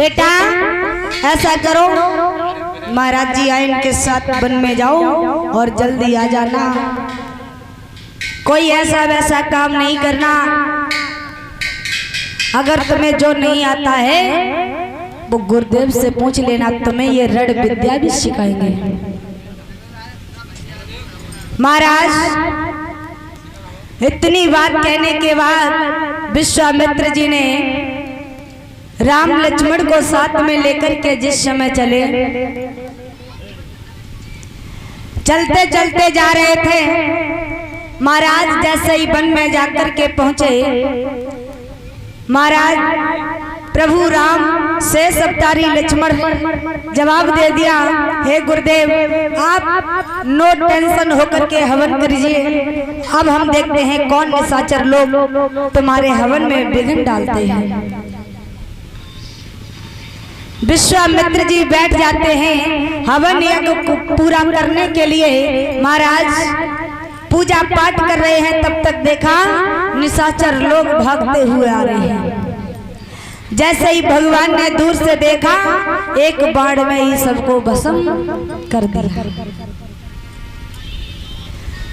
बेटा ऐसा करो, महाराज जी आए इनके साथ वन में जाओ और जल्दी आ जाना। कोई ऐसा वैसा काम नहीं करना। अगर तुम्हें जो नहीं आता है वो गुरुदेव से पूछ लेना, तुम्हें ये रण विद्या भी सिखाएंगे। महाराज इतनी बात कहने के बाद विश्वामित्र जी ने राम लक्ष्मण को साथ में लेकर के जिस समय चले, चलते चलते जा रहे थे, महाराज जैसे ही वन में जाकर के पहुंचे, महाराज प्रभु राम से सप्तारी लक्ष्मण जवाब दे दिया, हे गुरुदेव आप नो टेंशन होकर के हवन करिए। अब हम देखते हैं कौन निशाचर लोग तुम्हारे हवन में विघ्न डालते हैं। विश्वामित्र जी बैठ जाते हैं हवन यज्ञ को पूरा करने के लिए। महाराज पूजा पाठ कर रहे हैं, तब तक देखा निशाचर लोग भागते हुए आ रहे हैं। जैसे ही भगवान ने दूर से देखा, एक बाण में ही सबको भस्म कर दिया।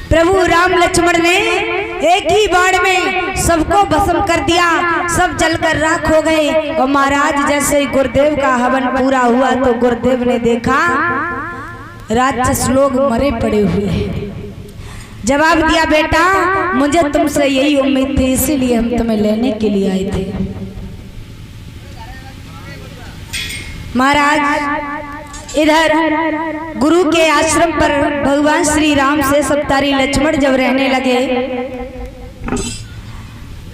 प्रभु राम लक्ष्मण ने एक ही बाण में सबको भस्म कर दिया, सब जलकर राख हो गए। और महाराज जैसे ही गुरुदेव का हवन पूरा हुआ तो गुरुदेव ने देखा राक्षस लोग मरे पड़े हुए हैं। जवाब दिया, बेटा मुझे तुमसे यही उम्मीद थी, इसीलिए हम तुम्हें लेने के लिए आए थे। महाराज इधर गुरु के आश्रम पर भगवान श्री राम से सप्तारी लक्ष्मण जब रहने लगे,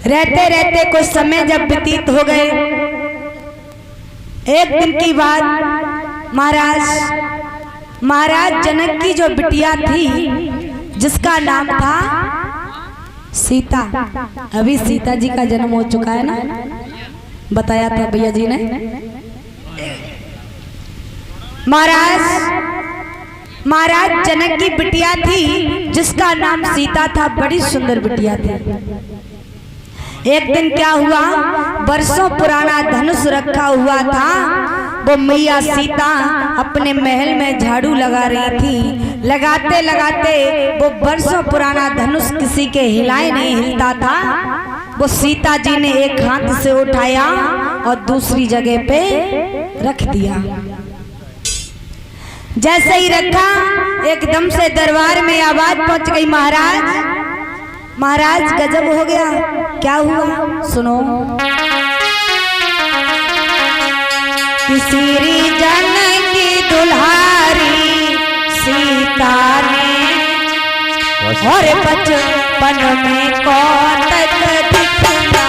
रहते रहते कुछ समय जब व्यतीत हो गए, एक दिन की बात, महाराज जनक की जो बिटिया थी जिसका नाम था सीता, अभी सीता जी का जन्म हो चुका है ना, बताया था भैया जी ने। महाराज जनक की बिटिया थी जिसका नाम सीता था, बड़ी सुंदर बिटिया थी। एक दिन क्या हुआ, वर्षों पुराना धनुष रखा हुआ था, वो मैया सीता अपने महल में झाड़ू लगा रही थी। लगाते लगाते वो वर्षों पुराना धनुष किसी के हिलाए नहीं हिलता था। वो सीता जी ने एक हाथ से उठाया और दूसरी जगह पे रख दिया। जैसे ही रखा, एकदम से दरबार में आवाज पहुंच गई, महाराज गजब हो गया। क्या हुआ सुनो। श्री जानकी दुल्हारी सीता ने और बचपन में कौतक दिखलाया।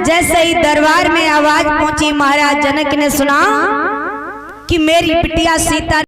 जैसे ही दरबार में आवाज पहुंची, महाराज जनक ने सुना कि मेरी बिटिया सीता